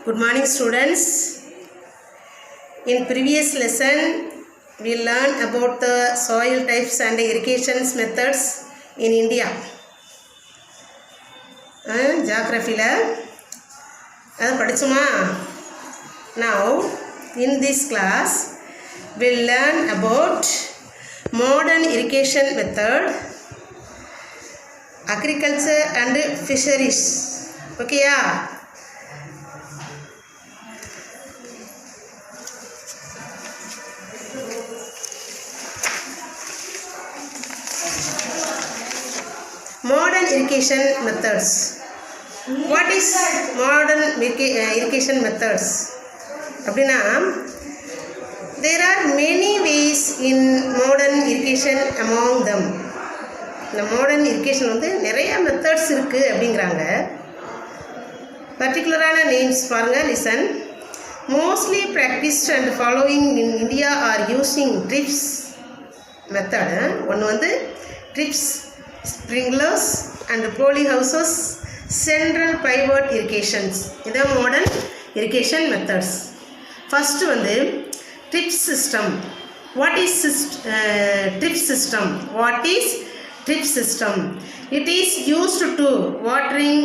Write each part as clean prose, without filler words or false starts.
Good morning students. In previous lesson we learned about the soil types and irrigation methods in India. Geography la adu padichuma. Now in this class we will learn about modern irrigation method, agriculture and fisheries. Okay ya? Modern irrigation methods. What is modern irrigation methods? அப்படின்னா there are many ways in modern irrigation among them. இந்த modern irrigation வந்து நிறைய methods இருக்குது அப்படிங்கிறாங்க. பர்டிகுலரான names பாருங்கள், listen. Mostly practised and following in India are using drips method. ஒன்று வந்து drips, sprinklers and poly houses, central pivot irrigations. இதான் modern irrigation methods. First வந்து drip system. What is drip system? What is drip system? It is used to watering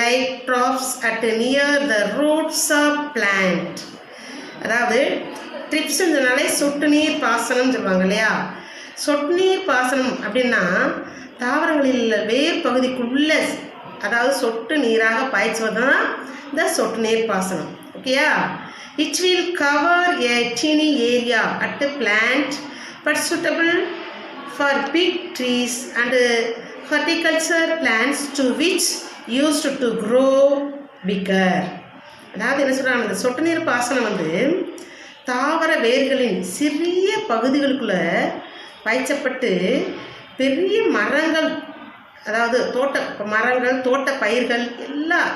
like troughs at near the roots of plant. அதாவது ட்ரிப்ஸ்னாலே சொட்டு நீர் பாசனம் சொல்லுவாங்க இல்லையா? சொட்டு நீர் பாசனம் அப்படின்னா தாவரங்களில் வேர் பகுதிக்குள்ள, அதாவது சொட்டு நீராக பாய்ச்சுவது தான் இந்த சொட்டு நீர் பாசனம். ஓகேயா? It will cover a teeny area at plant but suitable for big trees and horticulture plants to which used to grow bigger. அதாவது என்ன சொல்கிறாங்க, இந்த சொட்டு நீர் பாசனம் வந்து தாவர வேர்களின் சிறிய பகுதிகளுக்குள்ளே பாய்ச்சப்பட்டு பெரிய மரங்கள், அதாவது தோட்ட மரங்கள், தோட்ட பயிர்கள் எல்லாம்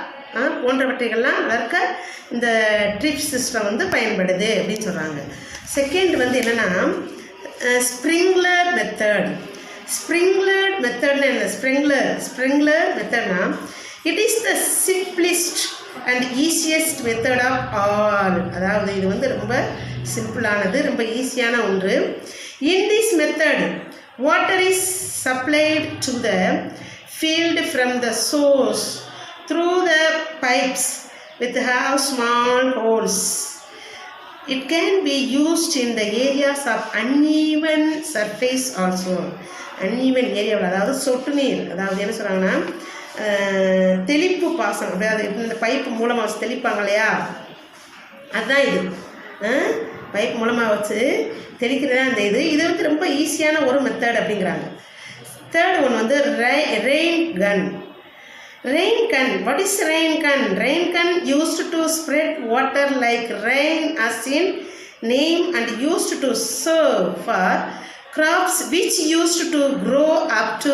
போன்றவற்றைகள்லாம் வளர்க்க இந்த ட்ரிப் சிஸ்டம் வந்து பயன்படுது அப்படின்னு சொல்கிறாங்க. செகண்ட் வந்து என்னென்னா ஸ்ப்ரிங்க்லர் மெத்தட். ஸ்ப்ரிங்க்லர் மெத்தட்னா என்ன? ஸ்ப்ரிங்க்லர் மெத்தட்னா it is the simplest and easiest method of all. அதாவது இது வந்து ரொம்ப சிம்பிளானது, ரொம்ப ஈஸியான ஒன்று. In this method water is supplied to the field from the source through the pipes with have small holes. It can be used in the areas of uneven surface also. uneven area, அதாவது சொட்டு நீர், அதாவது என்ன சொல்கிறாங்கன்னா தெளிப்பு பாசனம், அதாவது இந்த பைப்பு மூலமாக தெளிப்பாங்க இல்லையா, அதுதான் இது. பைப் மூலமாக வச்சு தெளிக்கிறது தான் இந்த இது வந்து ரொம்ப ஈஸியான ஒரு மெத்தட் அப்படிங்கிறாங்க. தேர்ட் ஒன் வந்து rain gun. Rain gun, what is rain gun? Rain gun used to spread water like rain as in name and used to serve for crops which used to grow up to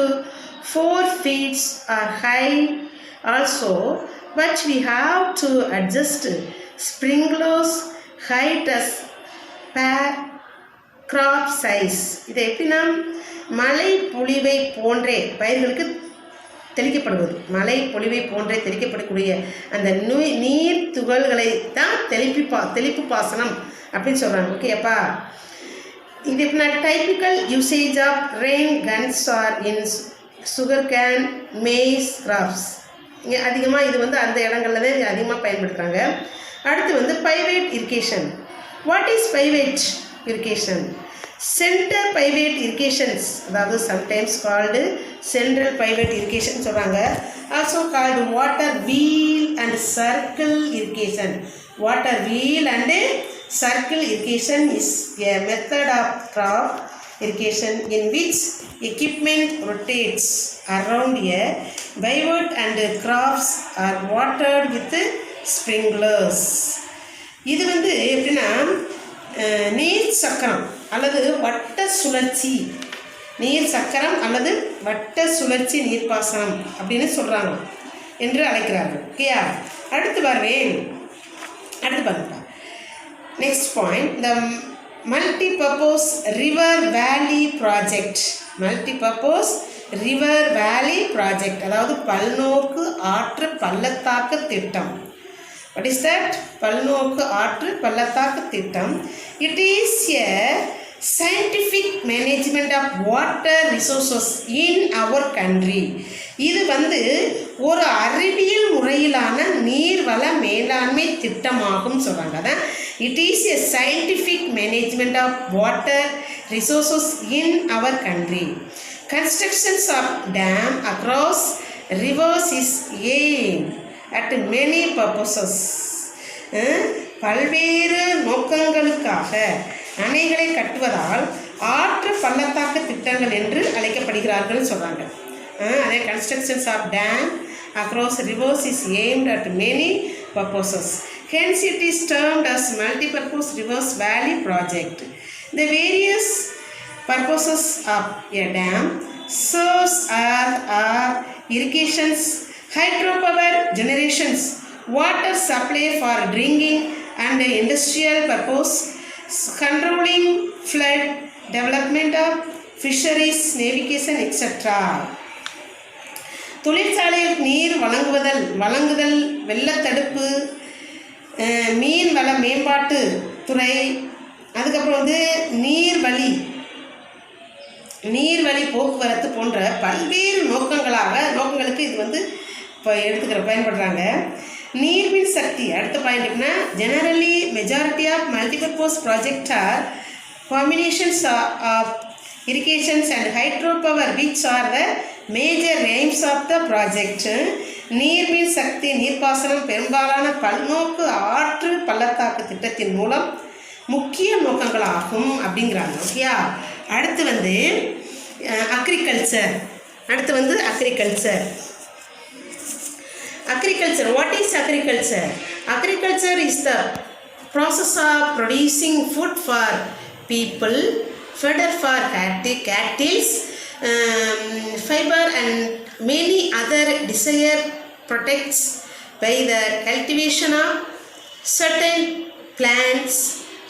4 feet or high also, but we have to adjust sprinklers height as per crop size. இது எப்படின்னா மழை பொழிவை போன்றே பயிர்களுக்கு தெளிக்கப்படுவது, மழை பொழிவை போன்றே தெளிக்கப்படக்கூடிய அந்த நீர் துகள்களை தான் தெளிப்பு பாசனம் அப்படின்னு சொல்கிறாங்க. ஓகேப்பா? இது எப்படின்னா typical usage of rain guns are in sugar cane, maize crops. இங்கே அதிகமாக இது வந்து அந்த இடங்களில் தான் அதிகமாக பயன்படுத்துகிறாங்க. அடுத்து வந்து pivot irrigation. What is pivot irrigation? Centre pivot irrigations, அதாவது sometimes called central pivot irrigation சொல்கிறாங்க. Also called water wheel and circle irrigation. Water wheel and circle irrigation is a method of crop irrigation in which equipment rotates around a pivot and crops are watered with sprinklers. இது வந்து எப்படின்னா நீர் சக்கரம் அல்லது வட்ட சுழற்சி, நீர் சக்கரம் அல்லது வட்ட சுழற்சி நீர்ப்பாசனம் அப்படின்னு சொல்கிறாங்க என்று அழைக்கிறார்கள். ஓகேயா? அடுத்து பாருங்க. Next point, the multi-purpose river valley project. Multi-purpose river valley project, அதாவது பல்நோக்கு ஆற்று பள்ளத்தாக்கு திட்டம். What is that? பல்நோக்கு ஆற்று பள்ளத்தாக்கு திட்டம். It is a scientific management of water resources in our country. இது ஒரு அறிவியல் முறையிலான நீர்வள மேலாண்மை திட்டமாகும் சொல்கிறாங்க. அதான் it is a scientific management of water resources in our country. Constructions of dam across rivers is aimed at many purposes. பல்வேறு நோக்கங்களுக்காக அணைகளை கட்டுவதால் ஆற்று பள்ளத்தாக்கு திட்டங்கள் என்று அழைக்கப்படுகிறார்கள் சொல்கிறாங்க. அதே constructions of dam across rivers is aimed at many purposes. Hence it is termed as multi-purpose reverse valley project. The various purposes of a dam serves are irrigations, hydropower generations, water supply for drinking and industrial purpose, controlling flood, development of fisheries, navigation, etc. தொழிற்சாலையில் நீர் வழங்குதல், வெள்ளத்தடுப்பு, மீன் வள மேம்பாட்டு துறை, அதுக்கப்புறம் நீர்வழி போக்குவரத்து போன்ற பல்வேறு நோக்கங்களுக்கு இது இப்போ பயன்படுறாங்க. நீர்மின் சக்தி அடுத்த பாயிண்ட் எப்படின்னா, generally majority of multipurpose project are combinations of irrigations and hydropower which are the major aims of the project. நீர்மின் சக்தி நீர்ப்பாசனம் பெரும்பாலான பல்நோக்கு ஆற்று பள்ளத்தாக்கு திட்டத்தின் மூலம் முக்கிய நோக்கங்களாகும் அப்படிங்கிறாங்க. ஓகேயா. அடுத்து agriculture. Agriculture. What is agriculture? Agriculture is the process of producing food for people, fodder for cattle, fiber and many other desired products by the cultivation of certain plants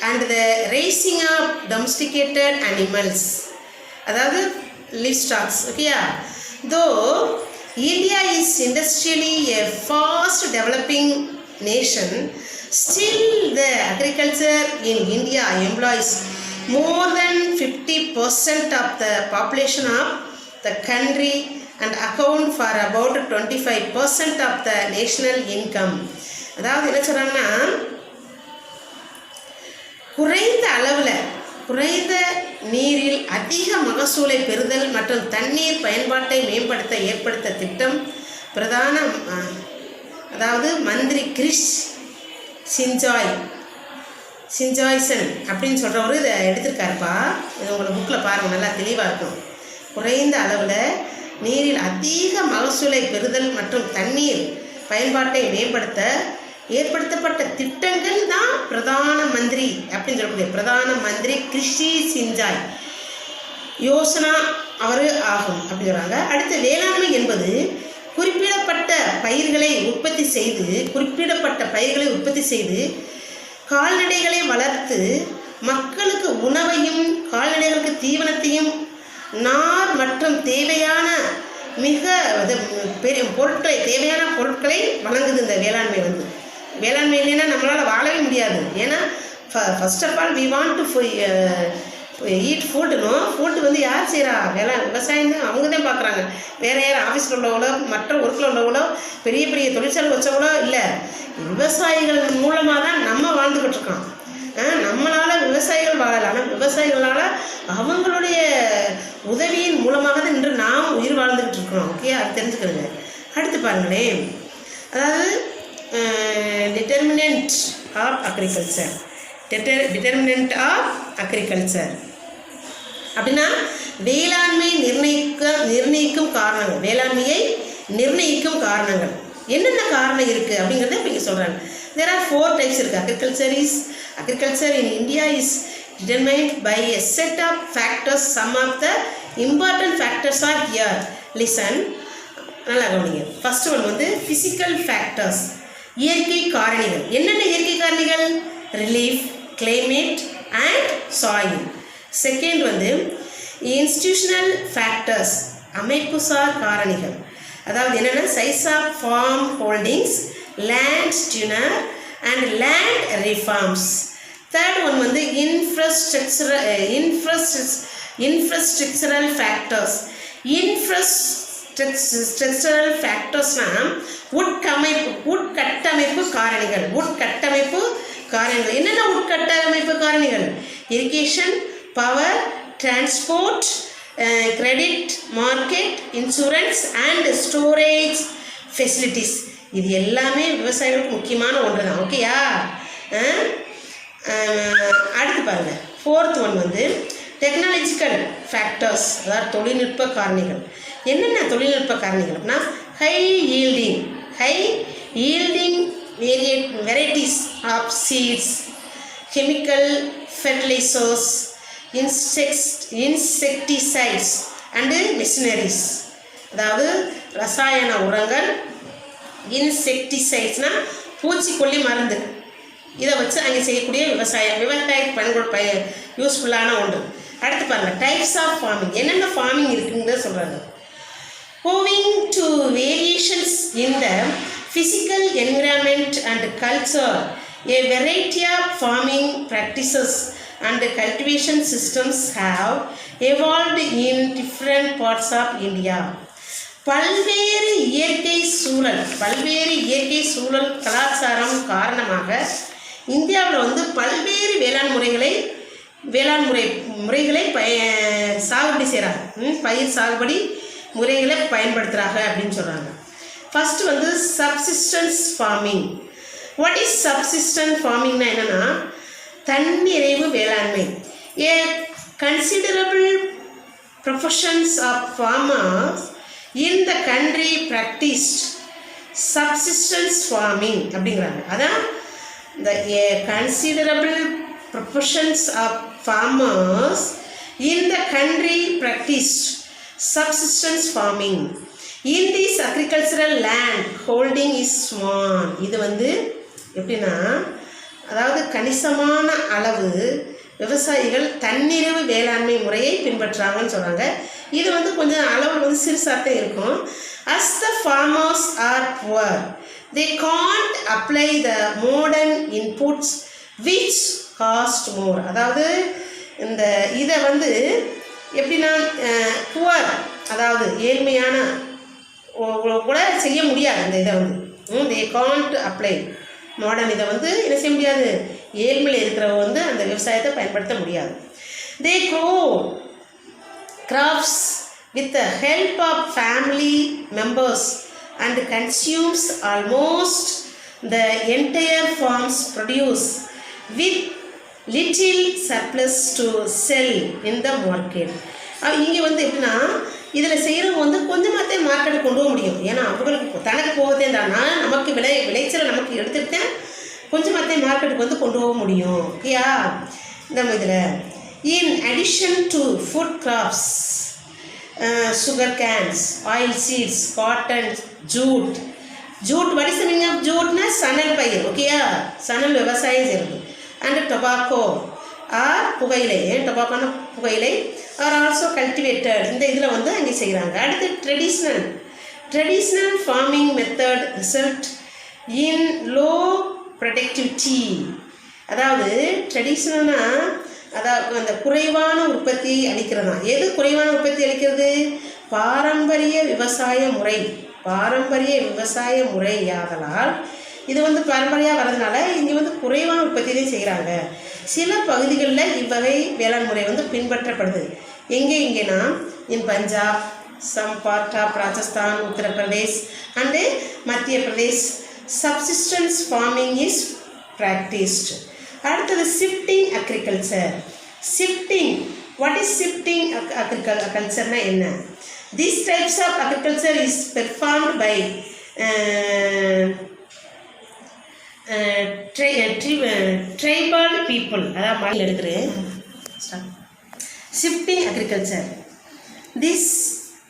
and the raising of domesticated animals. அதாவது livestock. Okay. Though India is industrially a fast developing nation, still the agriculture in India employs more than 50% of the population of the country and account for about 25% of the national income. அதாவது என்ன சொல்கிறாங்கன்னா, குறைந்த நீரில் அதிக மகசூலை பெறுதல் மற்றும் தண்ணீர் பயன்பாட்டை மேம்படுத்த ஏற்படுத்த திட்டம் அதாவது மந்திரி கிரிஷ் சிஞ்சாய்சன் அப்படின்னு சொல்கிறவர் இதை எடுத்திருக்காருப்பா. இது உங்களுக்கு புக்கில் பாருங்கள், நல்லா தெளிவாக இருக்கும். குறைந்த அளவில் நீரில் அதிக மகசூலை பெறுதல் மற்றும் தண்ணீர் பயன்பாட்டை மேம்படுத்த ஏற்படுத்தப்பட்ட திட்டங்கள் தான் பிரதான மந்திரி அப்படின்னு சொல்லக்கூடிய பிரதான மந்திரி கிருஷி சிஞ்சாய் யோசனா அவர் ஆகும் அப்படிங்கிறாங்க. அடுத்து வேளாண்மை என்பது குறிப்பிடப்பட்ட பயிர்களை உற்பத்தி செய்து கால்நடைகளை வளர்த்து மக்களுக்கு உணவையும் கால்நடைகளுக்கு தீவனத்தையும் நார் மற்றும் தேவையான தேவையான பொருட்களை வழங்குது இந்த வேளாண்மை. வேளாண்மை இல்லைன்னா நம்மளால் வாழவே முடியாது. ஏன்னா first of all we want to eat food யார் செய்கிறா? விவசாயம் தான், அவங்க தான் பார்க்குறாங்க. வேறு யார் ஆஃபீஸில் உள்ளவங்களோ மற்ற ஒர்க்கில் உள்ளவங்களோ பெரிய பெரிய தொழிற்சாலை வச்சவங்களோ இல்லை, விவசாயிகள் மூலமாக தான் நம்ம வாழ்ந்துக்கிட்டு இருக்கோம். நம்மளால் விவசாயிகள் வாழலாம், ஆனால் விவசாயிகளால் அவங்களுடைய உதவியின் மூலமாக தான் இன்று நாம் உயிர் வாழ்ந்துக்கிட்டு இருக்கிறோம். ஓகே, அது தெரிஞ்சுக்கிறது. அடுத்து பாருங்களேன், அதாவது டிட்டர்மினன்ட் ஆஃப் அக்ரிகல்ச்சர் அப்படின்னா வேளாண்மையை நிர்ணயிக்கும் காரணங்கள் என்னென்ன காரணம் இருக்குது அப்படிங்கிறத இப்போ இங்கே சொல்கிறாங்க. There are 4 types இருக்குது. Agriculture in India is determined by a set of factors. Some of the important factors are here. Listen, நல்லா கவனிங்க. ஃபர்ஸ்ட் ஒன் physical factors, இயற்கை காரணிகள். என்னென்ன இயற்கை காரணிகள்? Relief, climate and soil. Second institutional factors, அமைப்புசார் காரணிகள். அதாவது என்னென்னா size of farm holdings, land tenure, and land reforms. Third one வந்து infrastructural factors. Infrastructural factorsனா உட்கட்டமைப்பு காரணிகள். என்னென்ன உட்கட்டமைப்பு காரணிகள்? Irrigation, power, transport, credit market, insurance and storage facilities. இது எல்லாமே விவசாயிகளுக்கு முக்கியமான ஒன்று தான். ஓகேயா? அடுத்து பாருங்கள், ஃபோர்த் ஒன் வந்து டெக்னாலஜிக்கல் ஃபேக்டர்ஸ், அதாவது தொழில்நுட்ப காரணிகள். என்னென்ன தொழில்நுட்ப காரணிகள் அப்படின்னா high yielding varieties of seeds, chemical fertilizers, insecticides and machineries. அதாவது ரசாயன உரங்கள், இன்செக்டிசைட்ஸ்னால் பூச்சிக்கொல்லி மருந்து, இதை வச்சு அங்கே செய்யக்கூடிய விவசாயத்துக்கு யூஸ்ஃபுல்லான ஒன்று. அடுத்து பாருங்கள், டைப்ஸ் ஆஃப் ஃபார்மிங். என்னென்ன ஃபார்மிங் இருக்குங்கிறத சொல்கிறாங்க. owing to variations in the physical environment and culture, a variety of farming practices and cultivation systems have evolved in different parts of India. பல்வேறு இயற்கை சூழல் கலாச்சாரம் காரணமாக இந்தியாவில் வந்து பல்வேறு வேளாண் முறைகளை சாகுபடி செய்கிறாங்க. பயிர் சாகுபடி முறைகளை பயன்படுத்துகிறாங்க அப்படின்னு சொல்கிறாங்க. ஃபஸ்ட்டு வந்து subsistence farming. What is subsistent ஃபார்மிங்னா என்னென்னா தன்னிறைவு வேளாண்மை. A considerable professions of farmers in the country practised subsistence farming அப்படிங்கிறாங்க. அதான் the considerable proportions of farmers in the country practiced subsistence farming. In this agricultural land holding is small. இது வந்து எப்படின்னா, அதாவது கணிசமான அளவு விவசாயிகள் தன்னிறைவு வேளாண்மை முறையை பின்பற்றுறாங்கன்னு சொல்கிறாங்க. இது வந்து கொஞ்சம் அளவு வந்து சிறுசாக இருக்கும். As the farmers are poor, they can't apply the modern inputs which cost more. அதாவது இந்த இதை வந்து எப்படின்னா புவர், அதாவது ஏழ்மையான கூட செய்ய முடியாது. இந்த இதை வந்து they can't apply மாடர்ன் இதை வந்து என்ன செய்ய முடியாது, ஏழ்மையில் இருக்கிறவங்க வந்து அந்த விவசாயத்தை பயன்படுத்த முடியாது. they grow crops with the help of family members and consumes almost the entire farm's produce with little surplus to sell in the market. இங்கே வந்து எப்படின்னா இதில் செய்கிறவங்க வந்து கொஞ்சமாகத்தே மார்க்கெட்டுக்கு கொண்டு போக முடியும். ஏன்னா அவங்களுக்கு தனக்கு போகத்தே தானா, நமக்கு விளைச்சலை நமக்கு எடுத்துக்கிட்டேன் கொஞ்சமாகத்தே மார்க்கெட்டுக்கு வந்து கொண்டு போக முடியும். ஓகேயா? இந்த இதில் in addition to food graphs, sugar cans, oil seeds, cotton, jute. What is the meaning of jute? Na sanal payir. Okay, sanal விவசாயம் செய்கிறது. And tobacco or புகையிலை, tobacco na புகையிலை are also cultivated. இந்த இதில் வந்து அங்கே செய்கிறாங்க. அடுத்து traditional farming method result in low productivity. அதாவது ட்ரெடிஷ்னல்னா அதாவது அந்த குறைவான உற்பத்தி அளிக்கிறதா. எது குறைவான உற்பத்தி அளிக்கிறது? பாரம்பரிய விவசாய முறையாதலால் இது வந்து பாரம்பரியாக வரதுனால இங்கே வந்து குறைவான உற்பத்தியிலையும் செய்கிறாங்க. சில பகுதிகளில் இவ்வகை வேளாண் முறை வந்து பின்பற்றப்படுது. எங்கேனா in Punjab, some part of Rajasthan, Uttar Pradesh and Madhya Pradesh subsistence farming is practised. அடுத்தது shifting agriculture. What is shifting அக்ரிகல்ச்சர்னா என்ன? This types of agriculture is performed by tribal people. அதான் மணி எடுக்கிறேன். Shifting agriculture. This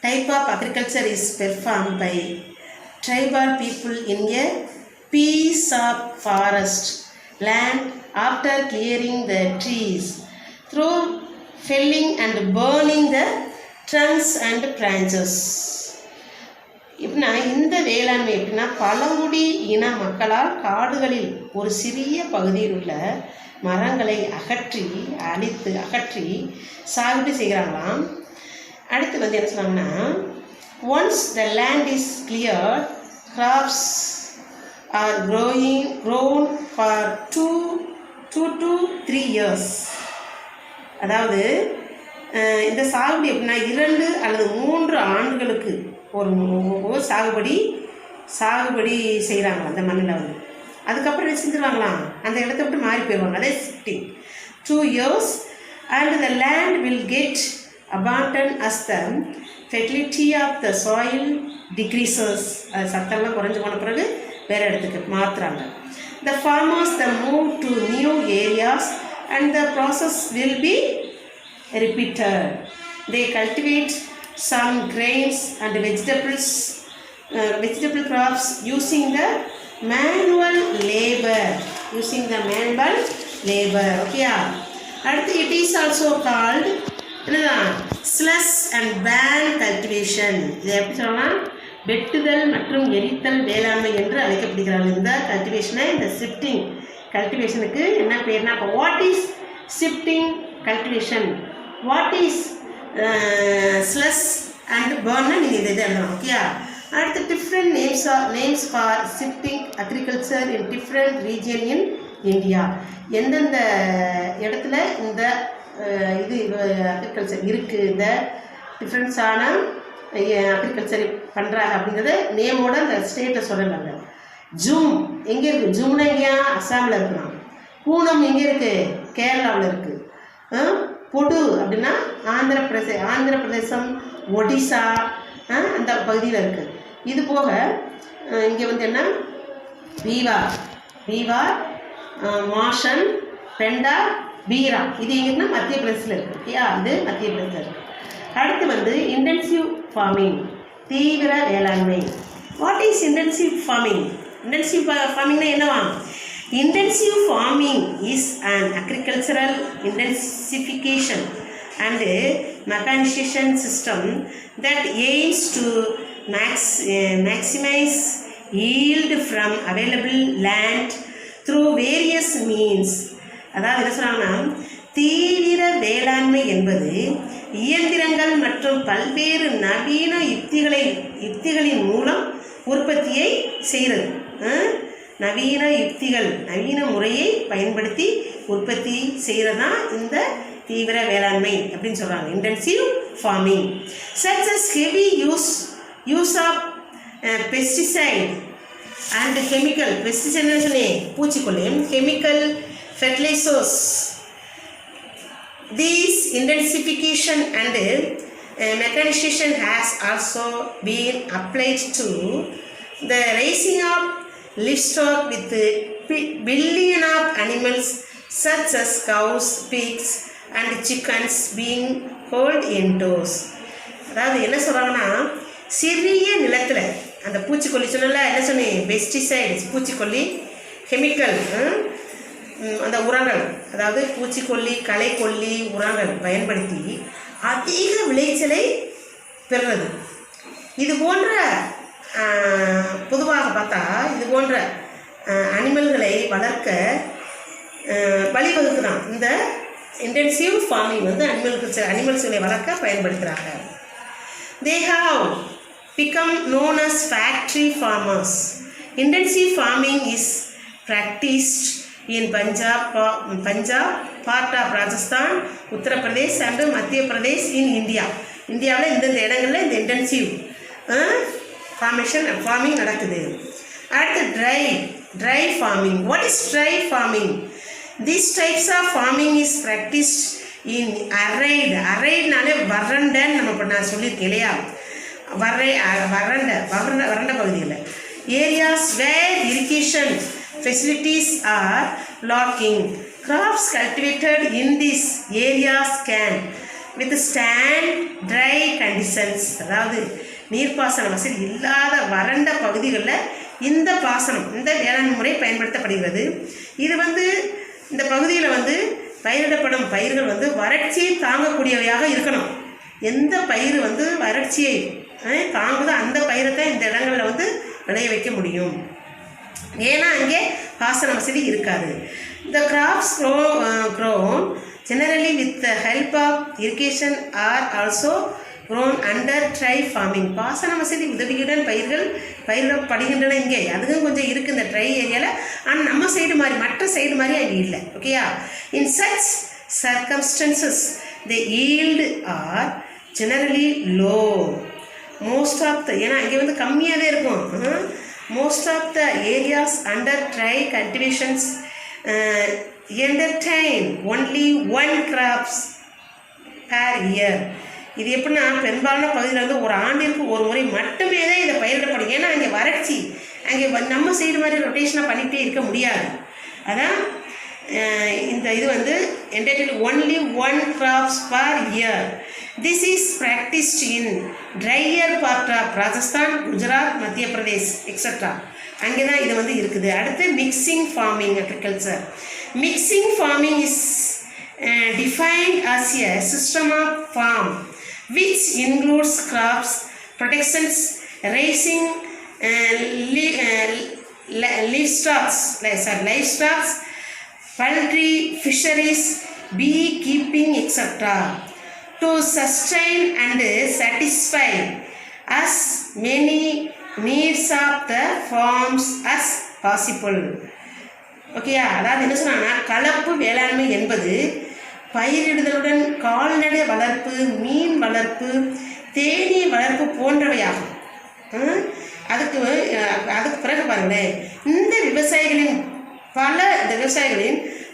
type of agriculture is performed by tribal people in a piece of forest land after clearing the trees through felling and burning the trunks and branches. எப்படின்னா இந்த வேளாண்மை எப்படின்னா பழங்குடி இன மக்களால் காடுகளில் ஒரு சிறிய பகுதியில் உள்ள மரங்களை அகற்றி சாகுபடி செய்கிறாங்களாம். அடுத்து வந்து என்ன சொன்னாங்கன்னா, once the land is clear, crops are grown for 2 to 3 years. அதாவது இந்த சாகுபடி எப்படின்னா 2 அல்லது 3 ஆண்டுகளுக்கு ஒரு சாகுபடி செய்கிறாங்க அந்த மண்ணில் வந்து. அதுக்கப்புறம் என்ன செஞ்சுருவாங்களாம், அந்த இடத்த விட்டு மாறி போயிடுவாங்க. அதே shifting 2 years and the land will get abandoned as the fertility of the soil decreases. அது சத்தெல்லாம் குறைஞ்சி போன பிறகு வேறு இடத்துக்கு மாற்றுறாங்க. The farmers then move to new areas and the process will be repeated. They cultivate some grains and vegetable crops using the manual labor. Okay. அடுத்து it is also called slash and burn cultivation. இது எப்படி சொல்லலாம், வெட்டுதல் மற்றும் எரித்தல் வேளாண்மை என்று அழைக்கப்படுகிறார்கள். இந்த கல்டிவேஷனை, இந்த ஷிஃப்டிங் கல்டிவேஷனுக்கு என்ன பேர்னா, இப்போ what is shifting cultivation, what is slash and பர்ன்னா நீங்கள் இதை எழுதணும். ஓகே. அடுத்து different names for shifting agriculture in different region in India. எந்தெந்த இடத்துல இந்த இது அக்ரிகல்ச்சர் இருக்குது, இந்த டிஃப்ரெண்ட்ஸான அக்ரிகல்ச்சர் பண்ணுறாங்க அப்படிங்கிறத நேமோட அந்த ஸ்டேட்டை சொல்லலாங்க. ஜூம் எங்கே இருக்குது, ஜூம்னா எங்கேயா அஸ்ஸாமில் இருக்கிறான். பூனம் எங்கே இருக்குது, கேரளாவில் இருக்குது. பொடு அப்படின்னா ஆந்திர பிரதேசம், ஒடிசா அந்த பகுதியில் இருக்குது. இது போக இங்கே வந்து என்ன, பீவார், மாஷன், பெண்டா, பீரா, இது எங்கன்னா மத்திய பிரதேசத்தில் இருக்குது. ஓகேயா, இது மத்திய பிரதேசத்தில் இருக்குது. அடுத்து வந்து இன்டென்சிவ் ஃபார்மிங், தீவிர வேளாண்மை. What is intensive farming? Intensive ஃபார்மிங்னா என்னவா? Intensive farming is an agricultural intensification and mechanization system that aims to maximize yield from available land through various means. அதாவது என்ன சொன்னாங்கன்னா, தீவிர வேளாண்மை என்பது இயந்திரங்கள் மற்றும் பல்வேறு நவீன யுக்திகளின் மூலம் உற்பத்தியை செய்கிறது. நவீன முறையை பயன்படுத்தி உற்பத்தி செய்கிறது தான் இந்த தீவிர வேளாண்மை அப்படின்னு சொல்கிறாங்க, intensive farming. such as heavy use of pesticide and chemical பூச்சிக்கொல்லி, chemical fertilizers. This intensification and mechanization has also been applied to the raising of livestock with billion of animals such as cows, pigs and chickens being held indoors. அதாவது என்ன சொல்கிறாங்கன்னா, சிறிய நிலத்தில் அந்த பூச்சிக்கொல்லி சொன்னல, என்ன சொன்னேன், பெஸ்டிசைட்ஸ் பூச்சிக்கொல்லி, கெமிக்கல் அந்த உரங்கள், அதாவது பூச்சிக்கொல்லி, களைக்கொல்லி உரங்கள் பயன்படுத்தி அதிக விளைச்சலை பெறுறது. இது போன்ற பொதுவாக பார்த்தா இது போன்ற அனிமல்களை வளர்க்க வழிவகுக்குதான் இந்த இன்டென்சிவ் ஃபார்மிங் வந்து அனிமல்ஸ்களை வளர்க்க பயன்படுத்துகிறாங்க. They have become known as factory farmers. Intensive farming is practiced in Punjab, part of Rajasthan, Uttar Pradesh and Madhya Pradesh in India. இந்தியாவில் இந்த இடங்களில் இந்த இன்டென்சிவ் ஃபார்மிங் நடக்குது. அடுத்து dry farming. What is dry farming? These types of farming is practiced in அரைட்னாலே வறண்டன்னு நம்ம இப்போ நான் சொல்லியிருக்கேன் இல்லையா, வறண்ட பகுதியில் areas where irrigation facilities are lacking. Crops cultivated in these areas can withstand dry conditions. அதாவது நீர்ப்பாசன வசதி இல்லாத வறண்ட பகுதிகளில் இந்த வேளாண் முறை பயன்படுத்தப்படுகிறது. இது வந்து இந்த பகுதியில் வந்து பயிரிடப்படும் பயிர்கள் வந்து வறட்சியை தாங்கக்கூடியவையாக இருக்கணும். எந்த பயிர் வந்து வறட்சியை காங்குதோ அந்த பயிரை தான் இந்த இடங்களில் வந்து விளைய வைக்க முடியும். ஏன்னா அங்கே பாசன வசதி இருக்காது. The crops grown generally with the help of irrigation are also grown under dry farming. பாசன வசதி உதவியுடன் பயிரிடப்படுகின்றன. இங்கே அதுவும் கொஞ்சம் இருக்குது இந்த ட்ரை ஏரியாவில். ஆனால் நம்ம சைடு மாதிரி மற்ற சைடு மாதிரி அங்கே இல்லை. ஓகேயா? In such circumstances the yield are generally low. Most of the ஏன்னா அங்கே வந்து கம்மியாக தான் இருக்கும். Most of the areas under dry cultivations entertain only one crops per year. இது எப்படின்னா பெரும்பாலான பகுதியில் வந்து ஒரு ஆண்டிற்கு ஒரு முறை மட்டுமே தான் இதை பயிரிடப்படும். ஏன்னா அங்கே வறட்சி, அங்கே நம்ம சைடு மாதிரி ரொட்டேஷனாக பண்ணிகிட்டே இருக்க முடியாது. அதான் இந்த இது வந்து entitled only one crops per year. This is practiced in drier part of Rajasthan, Gujarat, Madhya Pradesh, etc. அங்கே தான் இது வந்து இருக்குது. அடுத்து mixing farming agriculture. Mixing farming is defined as a system of farm which includes crops, protections, raising livestock, poultry, fisheries, beekeeping, etc. to sustain and satisfy as many needs of the farms as possible. ஓகேயா? அதாவது என்ன சொன்னாங்கன்னா கலப்பு வேளாண்மை என்பது பயிரிடுதலுடன் கால்நடை வளர்ப்பு, மீன் வளர்ப்பு, தேனீ வளர்ப்பு போன்றவையாகும். அதுக்கு பிறகு பாருங்களேன், இந்த விவசாயிகளின்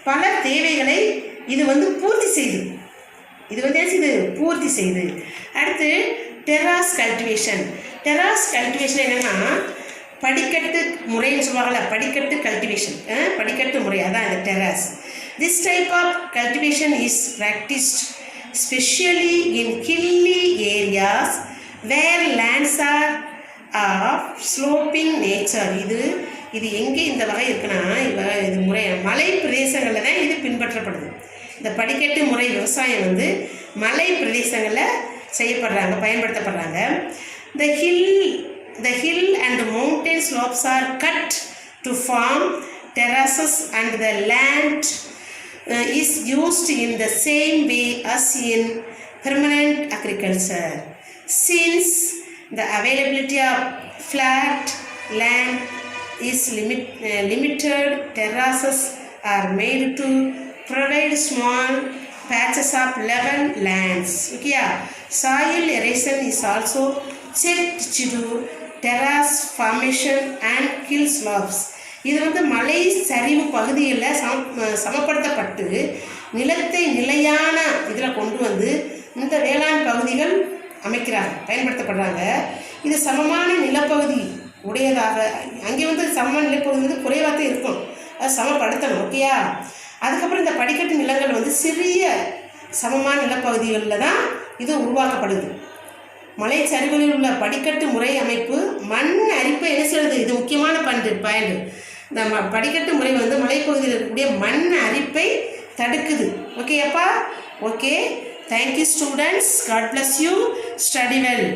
பல தேவைகளை இது வந்து பூர்த்தி செய்து. அடுத்து டெராஸ் கல்டிவேஷன். டெராஸ் கல்டிவேஷன் என்னென்னா படிக்கட்டு முறைன்னு சொல்லுவாங்கள்ல, படிக்கட்டு கல்டிவேஷன், படிக்கட்டு முறை, அதான் இந்த டெராஸ். This type of cultivation is practiced especially in hilly areas where lands are of sloping nature. இது எங்கே இந்த வகை இருக்குன்னா இது முறை மலை பிரதேசங்களில் தான் இது பின்பற்றப்படுது. இந்த படிக்கட்டு முறை விவசாயம் வந்து மலை பிரதேசங்களில் பயன்படுத்தப்படுறாங்க. The hill and mountain slopes are cut to form terraces and the land is used in the same way as in permanent agriculture. Since the availability of flat land is limited, terraces are made to provide small patches of level lands. Okay, soil erosion is also checked to do terrace formation and hill slopes. இது வந்து மலை சரிவு பகுதிகளில் சமப்படுத்தப்பட்டு நிலத்தை நிலையான இதில் கொண்டு வந்து இந்த வேளாண் பகுதிகள் பயன்படுத்தப்படுறாங்க. இது சமமான நிலப்பகுதி உடையதாக, அங்கே வந்து சமமான நிலப்பகுதி வந்து குறைவாக இருக்கும், அது சமப்படுத்தணும். ஓகேயா? அதுக்கப்புறம் இந்த படிக்கட்டு நிலங்கள் வந்து சிறிய சமமான நிலப்பகுதிகளில் தான் இது உருவாக்கப்படுது. மலை சரிவுகளில் உள்ள படிக்கட்டு முறை அமைப்பு மண் அரிப்பை என்ன செய்யுது? இது முக்கியமான பாயிண்ட். இந்த படிக்கட்டு முறை வந்து மலைப்பகுதியில் இருக்கக்கூடிய மண் அரிப்பை தடுக்குது. ஓகேப்பா? Okay, thank you students. God bless you. Study well.